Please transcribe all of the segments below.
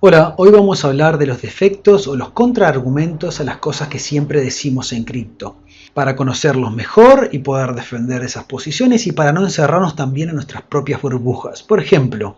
Hola, hoy vamos a hablar de los defectos o los contraargumentos a las cosas que siempre decimos en cripto, para conocerlos mejor y poder defender esas posiciones y para no encerrarnos también en nuestras propias burbujas. Por ejemplo,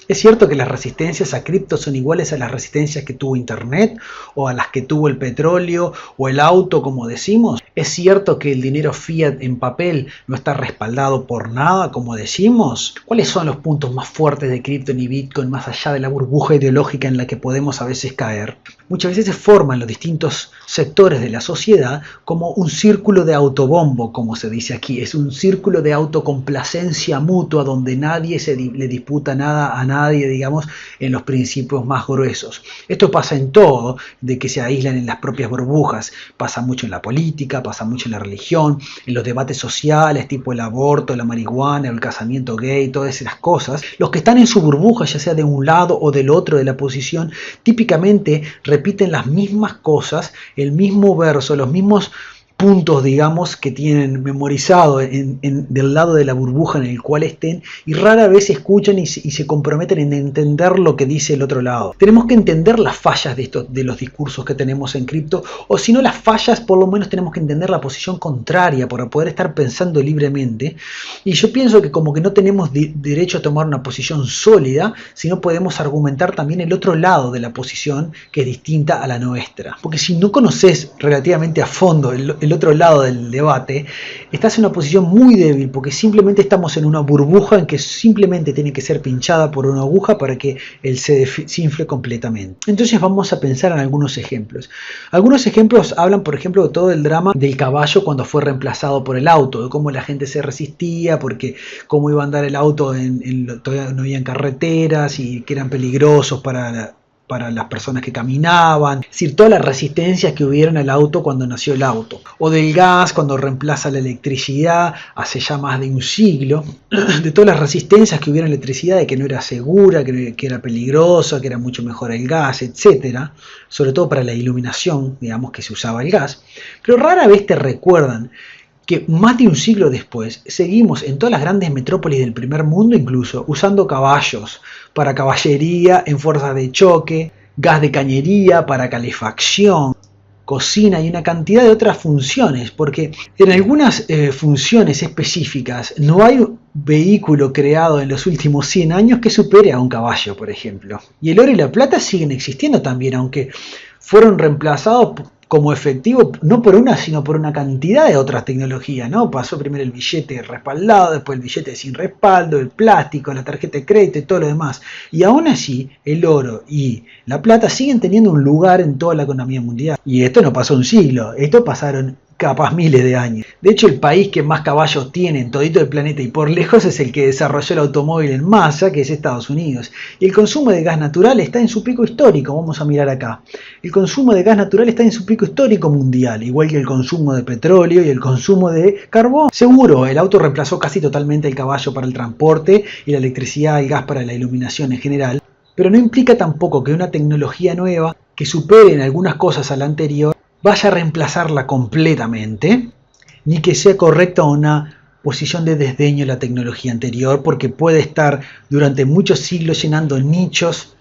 ¿es cierto que las resistencias a cripto son iguales a las resistencias que tuvo Internet o a las que tuvo el petróleo o el auto, como decimos? ¿Es cierto que el dinero fiat en papel no está respaldado por nada, como decimos? ¿Cuáles son los puntos más fuertes de cripto y Bitcoin más allá de la burbuja ideológica en la que podemos a veces caer? Muchas veces se forman los distintos sectores de la sociedad como un círculo de autobombo, como se dice aquí. Es un círculo de autocomplacencia mutua donde nadie le disputa nada a nadie, digamos, en los principios más gruesos. Esto pasa en todo, de que se aíslan en las propias burbujas. Pasa mucho en la política, pasa mucho en la religión, en los debates sociales, tipo el aborto, la marihuana, el casamiento gay, todas esas cosas. Los que están en su burbuja, ya sea de un lado o del otro de la posición, típicamente repiten las mismas cosas, el mismo verso, los mismos puntos, digamos, que tienen memorizado del lado de la burbuja en el cual estén, y rara vez escuchan y se comprometen en entender lo que dice el otro lado. Tenemos que entender las fallas de los discursos que tenemos en cripto, o si no las fallas, por lo menos tenemos que entender la posición contraria para poder estar pensando libremente. Y yo pienso que como que no tenemos derecho a tomar una posición sólida, sino podemos argumentar también el otro lado de la posición que es distinta a la nuestra. Porque si no conoces relativamente a fondo el otro lado del debate, estás en una posición muy débil porque simplemente estamos en una burbuja en que simplemente tiene que ser pinchada por una aguja para que él se desinfle completamente. Entonces vamos a pensar en algunos ejemplos. Algunos ejemplos hablan, por ejemplo, de todo el drama del caballo cuando fue reemplazado por el auto, de cómo la gente se resistía, porque cómo iba a andar el auto, todavía no habían carreteras y que eran peligrosos para las personas que caminaban, es decir, todas las resistencias que hubieron al auto cuando nació el auto, o del gas cuando reemplaza la electricidad hace ya más de un siglo, de todas las resistencias que hubieron a la electricidad, de que no era segura, que era peligrosa, que era mucho mejor el gas, etcétera, sobre todo para la iluminación, digamos, que se usaba el gas, pero rara vez te recuerdan que más de un siglo después seguimos en todas las grandes metrópolis del primer mundo incluso usando caballos para caballería en fuerzas de choque, gas de cañería para calefacción, cocina y una cantidad de otras funciones, porque en algunas funciones específicas no hay un vehículo creado en los últimos 100 años que supere a un caballo, por ejemplo. Y el oro y la plata siguen existiendo también, aunque fueron reemplazados como efectivo, no por una, sino por una cantidad de otras tecnologías, ¿no? Pasó primero el billete respaldado, después el billete sin respaldo, el plástico, la tarjeta de crédito y todo lo demás. Y aún así, el oro y la plata siguen teniendo un lugar en toda la economía mundial. Y esto no pasó un siglo, esto pasaron capaz miles de años. De hecho, el país que más caballos tiene en todito el planeta y por lejos es el que desarrolló el automóvil en masa, que es Estados Unidos. Y el consumo de gas natural está en su pico histórico, vamos a mirar acá. El consumo de gas natural está en su pico histórico mundial, igual que el consumo de petróleo y el consumo de carbón. Seguro, el auto reemplazó casi totalmente el caballo para el transporte y la electricidad y el gas para la iluminación en general, pero no implica tampoco que una tecnología nueva que supere en algunas cosas a la anterior vaya a reemplazarla completamente, ni que sea correcta una posición de desdeño a la tecnología anterior, porque puede estar durante muchos siglos llenando nichos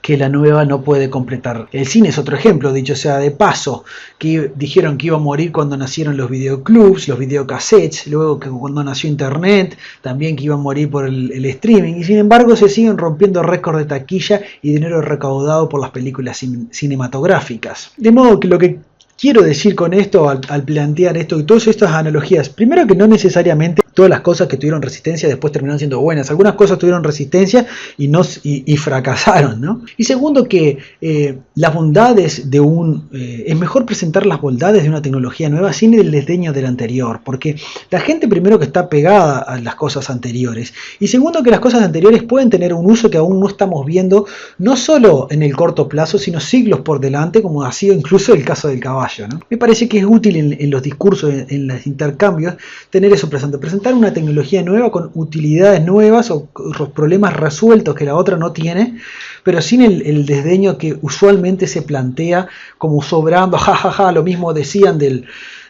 que la nueva no puede completar. El cine es otro ejemplo, dicho sea de paso, que dijeron que iba a morir cuando nacieron los videoclubs, los videocassettes, luego que cuando nació internet, también que iba a morir por el streaming, y sin embargo se siguen rompiendo récords de taquilla y dinero recaudado por las películas cinematográficas. De modo que lo que quiero decir con esto, al plantear esto y todas estas analogías, primero que no necesariamente todas las cosas que tuvieron resistencia después terminaron siendo buenas. Algunas cosas tuvieron resistencia y fracasaron, ¿no? Y segundo que las bondades de es mejor presentar las bondades de una tecnología nueva sin el desdeño de la anterior, porque la gente primero que está pegada a las cosas anteriores, y segundo que las cosas anteriores pueden tener un uso que aún no estamos viendo, no solo en el corto plazo, sino siglos por delante, como ha sido incluso el caso del caballo, ¿no? Me parece que es útil en los discursos, en los intercambios, tener eso presente, presentar una tecnología nueva con utilidades nuevas o problemas resueltos que la otra no tiene, pero sin el desdeño que usualmente se plantea como sobrando, jajaja, lo mismo decían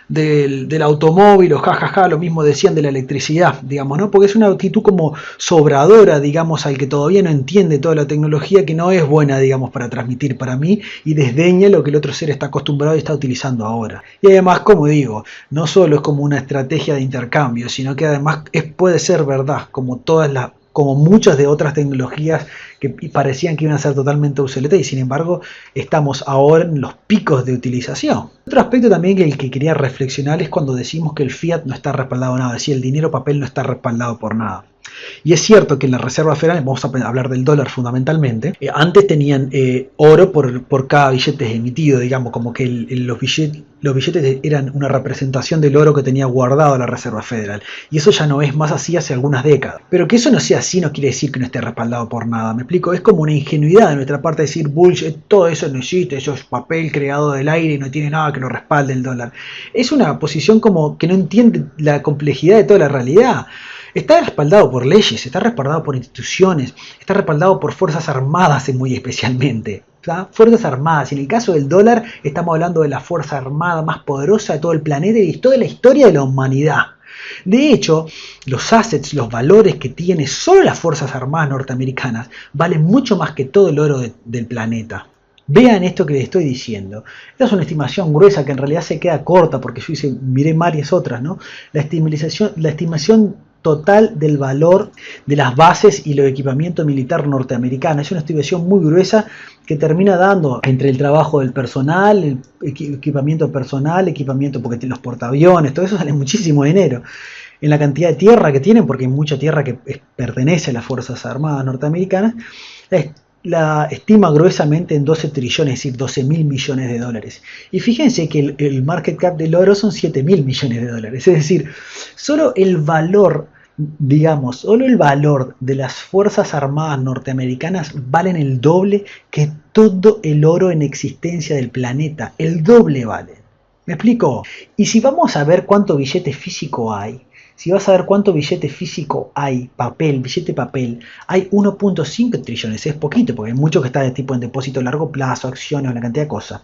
del automóvil o jajaja, lo mismo decían de la electricidad, digamos, ¿no? Porque es una actitud como sobradora, digamos, al que todavía no entiende toda la tecnología, que no es buena, digamos, para transmitir para mí, y desdeña lo que el otro ser está acostumbrado y está utilizando ahora. Y además, como digo, no solo es como una estrategia de intercambio, sino que además puede ser verdad, como muchas de otras tecnologías que parecían que iban a ser totalmente obsoletas y sin embargo estamos ahora en los picos de utilización. Otro aspecto también que el que quería reflexionar es cuando decimos que el fiat no está respaldado por nada, es decir, el dinero papel no está respaldado por nada. Y es cierto que en la Reserva Federal, vamos a hablar del dólar fundamentalmente, antes tenían oro por cada billete emitido, digamos, como que los billetes eran una representación del oro que tenía guardado la Reserva Federal. Y eso ya no es más así hace algunas décadas. Pero que eso no sea así no quiere decir que no esté respaldado por nada, ¿me explico? Es como una ingenuidad de nuestra parte decir bullshit, todo eso no existe, eso es papel creado del aire y no tiene nada que lo respalde el dólar. Es una posición como que no entiende la complejidad de toda la realidad. Está respaldado por leyes, está respaldado por instituciones, está respaldado por fuerzas armadas muy especialmente. ¿Tá? Fuerzas armadas. En el caso del dólar estamos hablando de la fuerza armada más poderosa de todo el planeta y de toda la historia de la humanidad. De hecho, los assets, los valores que tiene solo las fuerzas armadas norteamericanas valen mucho más que todo el oro del planeta. Vean esto que les estoy diciendo. Esta es una estimación gruesa que en realidad se queda corta porque yo miré varias otras, ¿no? La estimación total del valor de las bases y los equipamientos militar norteamericanos. Es una estimación muy gruesa que termina dando entre el trabajo del personal, el equipamiento personal, porque los portaaviones, todo eso sale muchísimo dinero. En la cantidad de tierra que tienen, porque hay mucha tierra que pertenece a las Fuerzas Armadas norteamericanas, la estima gruesamente en 12 trillones, es decir, 12.000 millones de dólares. Y fíjense que el market cap del oro son 7.000 millones de dólares. Es decir, solo el valor de las Fuerzas Armadas norteamericanas valen el doble que todo el oro en existencia del planeta. El doble vale. ¿Me explico? Y si vamos a ver cuánto billete físico hay, si vas a ver cuánto billete físico hay, billete papel, hay 1.5 trillones, es poquito, porque hay mucho que está de tipo en depósito a largo plazo, acciones, una cantidad de cosas.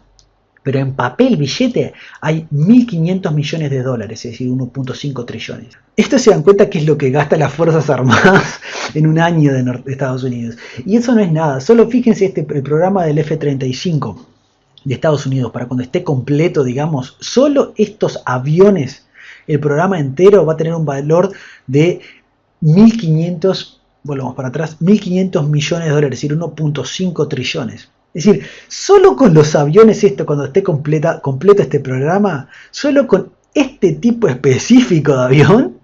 Pero en papel, billete, hay 1.500 millones de dólares, es decir, 1.5 trillones. Esto se dan cuenta que es lo que gastan las Fuerzas Armadas en un año de Estados Unidos. Y eso no es nada, solo fíjense el programa del F-35 de Estados Unidos, para cuando esté completo, digamos, solo estos aviones, el programa entero va a tener un valor de 1.500, volvamos para atrás, 1.500 millones de dólares, es decir, 1.5 trillones. Es decir, solo con los aviones, cuando esté completo este programa, solo con este tipo específico de avión,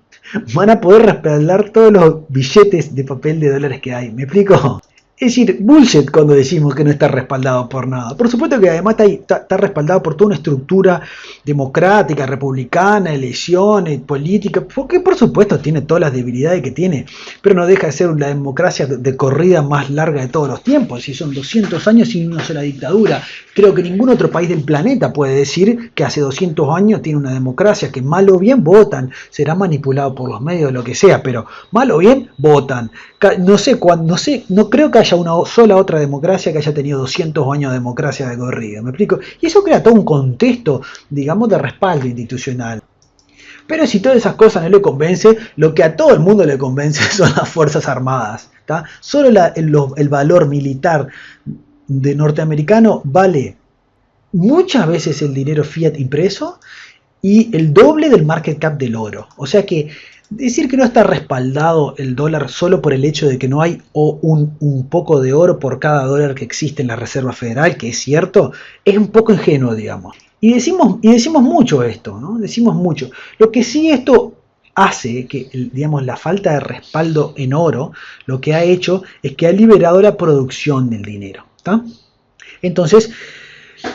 van a poder respaldar todos los billetes de papel de dólares que hay. ¿Me explico? Es decir, bullshit cuando decimos que no está respaldado por nada. Por supuesto que además está respaldado por toda una estructura democrática, republicana, elecciones, política, porque por supuesto tiene todas las debilidades que tiene, pero no deja de ser la democracia de corrida más larga de todos los tiempos. Si son 200 años sin una sola dictadura, creo que ningún otro país del planeta puede decir que hace 200 años tiene una democracia, que mal o bien votan, será manipulado por los medios, lo que sea, pero mal o bien votan. No creo que haya una sola otra democracia que haya tenido 200 años de democracia de corrida, ¿me explico? Y eso crea todo un contexto, digamos, de respaldo institucional. Pero si todas esas cosas no le convence, lo que a todo el mundo le convence son las Fuerzas Armadas, ¿tá? Solo el valor militar de norteamericano vale muchas veces el dinero fiat impreso y el doble del market cap del oro. O sea que decir que no está respaldado el dólar solo por el hecho de que no hay un poco de oro por cada dólar que existe en la Reserva Federal, que es cierto, es un poco ingenuo, digamos. Y decimos mucho esto, ¿no? Decimos mucho. Lo que sí esto hace que, digamos, la falta de respaldo en oro, lo que ha hecho es que ha liberado la producción del dinero, ¿tá? Entonces,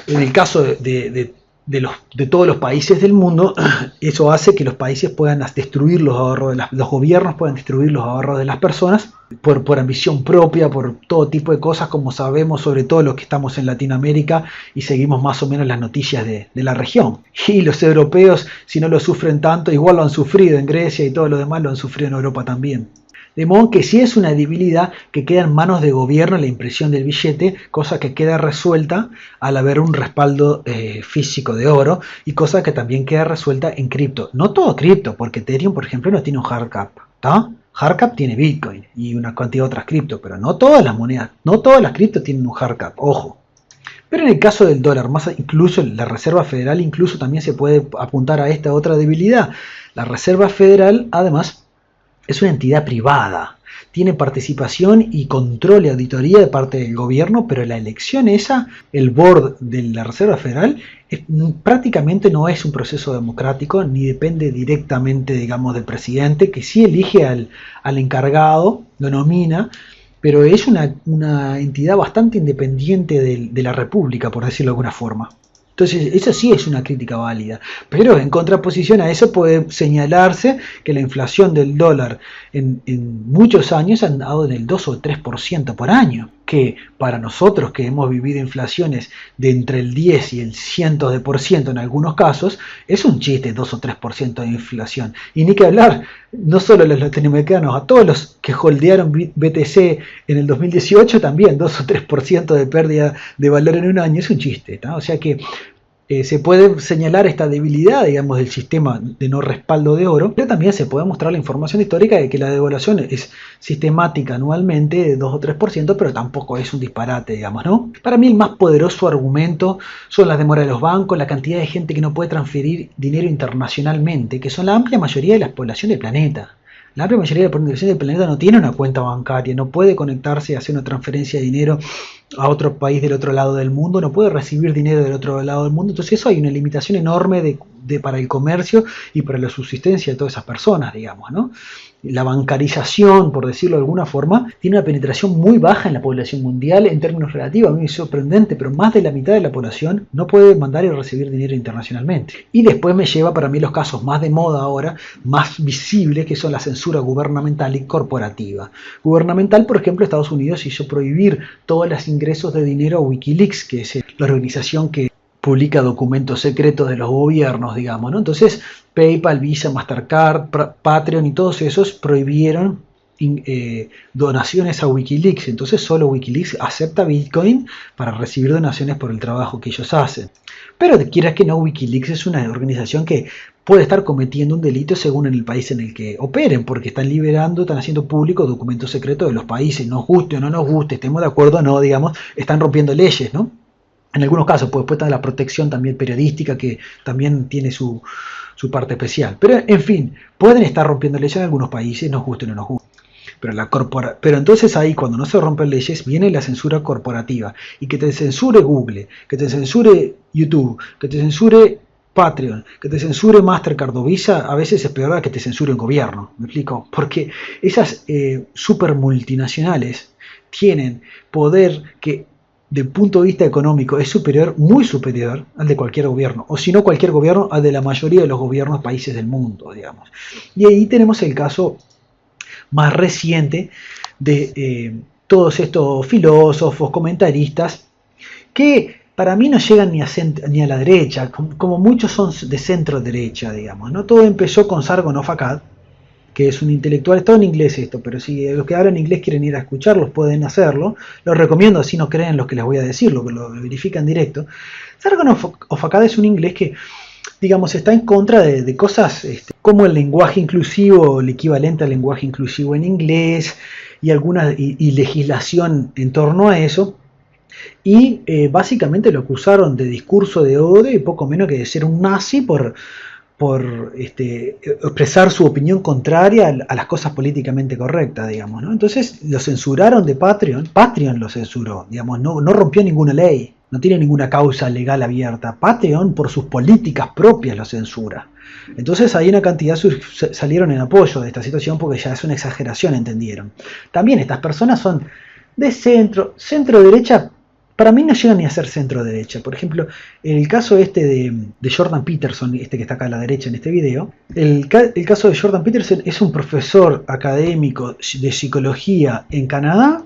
en el caso de todos los países del mundo, eso hace que los países puedan destruir los ahorros los gobiernos puedan destruir los ahorros de las personas por ambición propia, por todo tipo de cosas, como sabemos, sobre todo los que estamos en Latinoamérica y seguimos más o menos las noticias de la región. Y los europeos, si no lo sufren tanto, igual lo han sufrido en Grecia y todo lo demás lo han sufrido en Europa también. De modo que sí es una debilidad que queda en manos de gobierno la impresión del billete, cosa que queda resuelta al haber un respaldo físico de oro y cosa que también queda resuelta en cripto. No todo cripto, porque Ethereum, por ejemplo, no tiene un hard cap, ¿está? Hard cap tiene Bitcoin y una cantidad de otras cripto, pero no todas las monedas, no todas las cripto tienen un hard cap, ojo. Pero en el caso del dólar, más incluso la Reserva Federal, incluso también se puede apuntar a esta otra debilidad. La Reserva Federal, además, es una entidad privada, tiene participación y control y auditoría de parte del gobierno, pero la elección esa, el board de la Reserva Federal, prácticamente no es un proceso democrático, ni depende directamente, digamos, del presidente, que sí elige al encargado, lo nomina, pero es una entidad bastante independiente de la República, por decirlo de alguna forma. Entonces, eso sí es una crítica válida, pero en contraposición a eso puede señalarse que la inflación del dólar en muchos años ha andado del 2 o 3% por año, que para nosotros que hemos vivido inflaciones de entre el 10 y el cientos de por ciento en algunos casos, es un chiste 2 o 3% de inflación. Y ni que hablar, no solo los latinoamericanos, a todos los que holdearon BTC en el 2018 también 2 o 3% de pérdida de valor en un año es un chiste, ¿no? O sea que se puede señalar esta debilidad, digamos, del sistema de no respaldo de oro, pero también se puede mostrar la información histórica de que la devaluación es sistemática anualmente de 2 o 3%, pero tampoco es un disparate, digamos, ¿no? Para mí el más poderoso argumento son las demoras de los bancos, la cantidad de gente que no puede transferir dinero internacionalmente, que son la amplia mayoría de la población del planeta. La amplia mayoría de la población del planeta no tiene una cuenta bancaria, no puede conectarse y hacer una transferencia de dinero a otro país del otro lado del mundo, no puede recibir dinero del otro lado del mundo. Entonces eso hay una limitación enorme para el comercio y para la subsistencia de todas esas personas, digamos, ¿no? La bancarización, por decirlo de alguna forma, tiene una penetración muy baja en la población mundial en términos relativos. A mí es sorprendente, pero más de la mitad de la población no puede mandar y recibir dinero internacionalmente. Y después me lleva para mí los casos más de moda ahora, más visibles, que son la censura gubernamental y corporativa. Gubernamental, por ejemplo, Estados Unidos hizo prohibir todos los ingresos de dinero a Wikileaks, que es la organización que publica documentos secretos de los gobiernos, digamos, ¿no? Entonces, PayPal, Visa, Mastercard, Patreon y todos esos prohibieron donaciones a Wikileaks. Entonces, solo Wikileaks acepta Bitcoin para recibir donaciones por el trabajo que ellos hacen. Pero quieras que no, Wikileaks es una organización que puede estar cometiendo un delito según en el país en el que operen, porque están están haciendo público documentos secretos de los países, nos guste o no nos guste, estemos de acuerdo o no, digamos, están rompiendo leyes, ¿no? En algunos casos, pues después está la protección también periodística, que también tiene su parte especial. Pero, en fin, pueden estar rompiendo leyes en algunos países, nos guste o no nos guste. Pero entonces ahí, cuando no se rompen leyes, viene la censura corporativa. Y que te censure Google, que te censure YouTube, que te censure Patreon, que te censure Mastercard o Visa, a veces es peor que te censure un gobierno. ¿Me explico? Porque esas super multinacionales tienen poder que, de punto de vista económico, es superior, muy superior al de cualquier gobierno, o si no cualquier gobierno, al de la mayoría de los gobiernos países del mundo, digamos. Y ahí tenemos el caso más reciente de todos estos filósofos, comentaristas, que para mí no llegan ni a la derecha, como muchos son de centro derecha, digamos, ¿no? Todo empezó con Sargon of Akkad, que es un intelectual, está en inglés esto, pero si los que hablan inglés quieren ir a escucharlos, pueden hacerlo. Los recomiendo, así no creen los que les voy a decir, lo verifican directo. Sargon of Akkad es un inglés que, digamos, está en contra de cosas como el lenguaje inclusivo, el equivalente al lenguaje inclusivo en inglés, y legislación en torno a eso. Y básicamente lo acusaron de discurso de odio y poco menos que de ser un nazi por expresar su opinión contraria a las cosas políticamente correctas, digamos, ¿no? Entonces lo censuraron de Patreon. Patreon lo censuró, digamos, no rompió ninguna ley, no tiene ninguna causa legal abierta. Patreon, por sus políticas propias, lo censura. Entonces hay una cantidad salieron en apoyo de esta situación porque ya es una exageración, entendieron. También estas personas son de centro derecha. Para mí no llegan ni a ser centro derecha. Por ejemplo, el caso de Jordan Peterson, que está acá a la derecha en este video, el caso de Jordan Peterson es un profesor académico de psicología en Canadá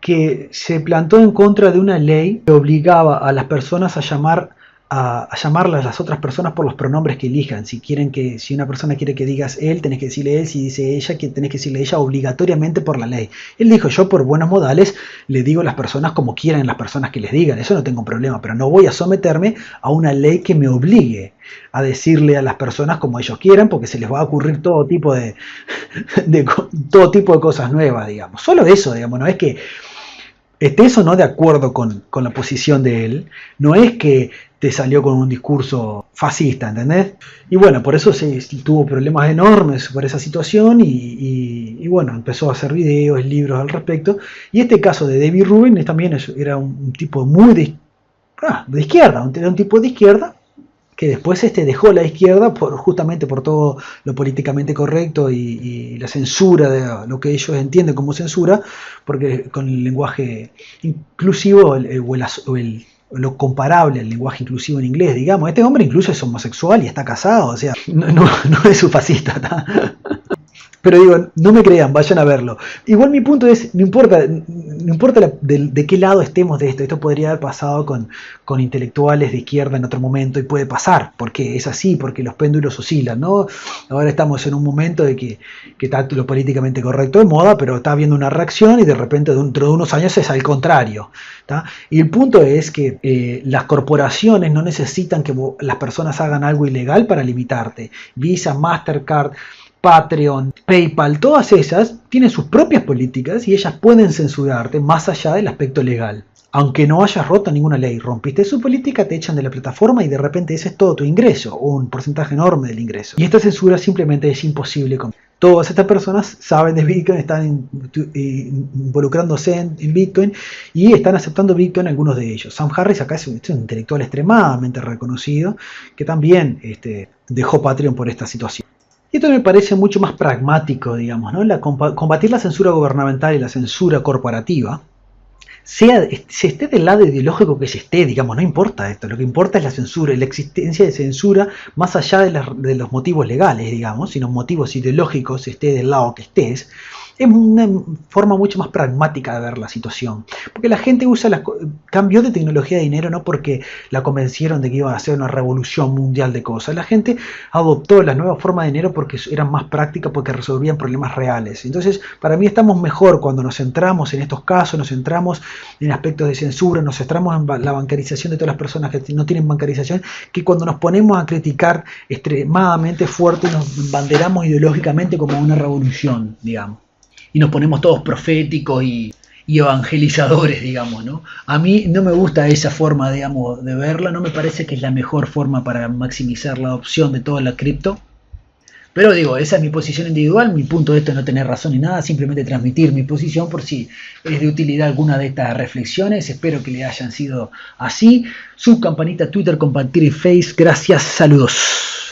que se plantó en contra de una ley que obligaba a las personas a llamar a llamarlas a las otras personas por los pronombres que elijan. Si una persona quiere que digas él, tenés que decirle él. Si dice ella, que tenés que decirle ella obligatoriamente por la ley. Él dijo, yo por buenos modales le digo a las personas como quieran las personas que les digan. Eso no tengo problema, pero no voy a someterme a una ley que me obligue a decirle a las personas como ellos quieran, porque se les va a ocurrir todo tipo de todo tipo de cosas nuevas, digamos. Solo eso, digamos, no es que estés o no de acuerdo con la posición de él, no es que te salió con un discurso fascista, ¿entendés? Y bueno, por eso tuvo problemas enormes por esa situación y bueno, empezó a hacer videos, libros al respecto. Y este caso de David Rubin también era un tipo muy de izquierda, era un tipo de izquierda que después dejó la izquierda justamente por todo lo políticamente correcto y la censura de lo que ellos entienden como censura, porque con el lenguaje inclusivo lo comparable al lenguaje inclusivo en inglés, digamos, este hombre incluso es homosexual y está casado, o sea, no es un fascista, ¿tá? Pero digo, no me crean, vayan a verlo. Igual mi punto es, no importa de qué lado estemos de esto podría haber pasado con intelectuales de izquierda en otro momento y puede pasar, porque es así, porque los péndulos oscilan, ¿no? Ahora estamos en un momento de que está lo políticamente correcto de moda, pero está habiendo una reacción y de repente dentro de unos años es al contrario, ¿tá? Y el punto es que las corporaciones no necesitan que las personas hagan algo ilegal para limitarte. Visa, Mastercard, Patreon, PayPal, todas esas tienen sus propias políticas y ellas pueden censurarte más allá del aspecto legal. Aunque no hayas roto ninguna ley, rompiste su política, te echan de la plataforma y de repente ese es todo tu ingreso, o un porcentaje enorme del ingreso. Y esta censura simplemente es imposible. Todas estas personas saben de Bitcoin, están involucrándose en Bitcoin y están aceptando Bitcoin algunos de ellos. Sam Harris acá es un intelectual extremadamente reconocido que también dejó Patreon por esta situación. Y esto me parece mucho más pragmático, digamos, ¿no? Combatir la censura gubernamental y la censura corporativa, se esté del lado ideológico que se esté, digamos, no importa esto, lo que importa es la censura, la existencia de censura más allá de los motivos legales, digamos, sino motivos ideológicos, esté del lado que estés. Es una forma mucho más pragmática de ver la situación. Porque la gente cambió de tecnología de dinero no porque la convencieron de que iba a hacer una revolución mundial de cosas. La gente adoptó la nueva forma de dinero porque eran más prácticas, porque resolvían problemas reales. Entonces, para mí estamos mejor cuando nos centramos en estos casos, nos centramos en aspectos de censura, nos centramos en la bancarización de todas las personas que no tienen bancarización, que cuando nos ponemos a criticar extremadamente fuerte, nos banderamos ideológicamente como una revolución, digamos. Y nos ponemos todos proféticos y evangelizadores, digamos, ¿no? A mí no me gusta esa forma, digamos, de verla, no me parece que es la mejor forma para maximizar la adopción de toda la cripto. Pero digo, esa es mi posición individual, mi punto de esto es no tener razón ni nada, simplemente transmitir mi posición por si es de utilidad alguna de estas reflexiones, espero que le hayan sido así. Su campanita, Twitter, compartir y Face, gracias, saludos.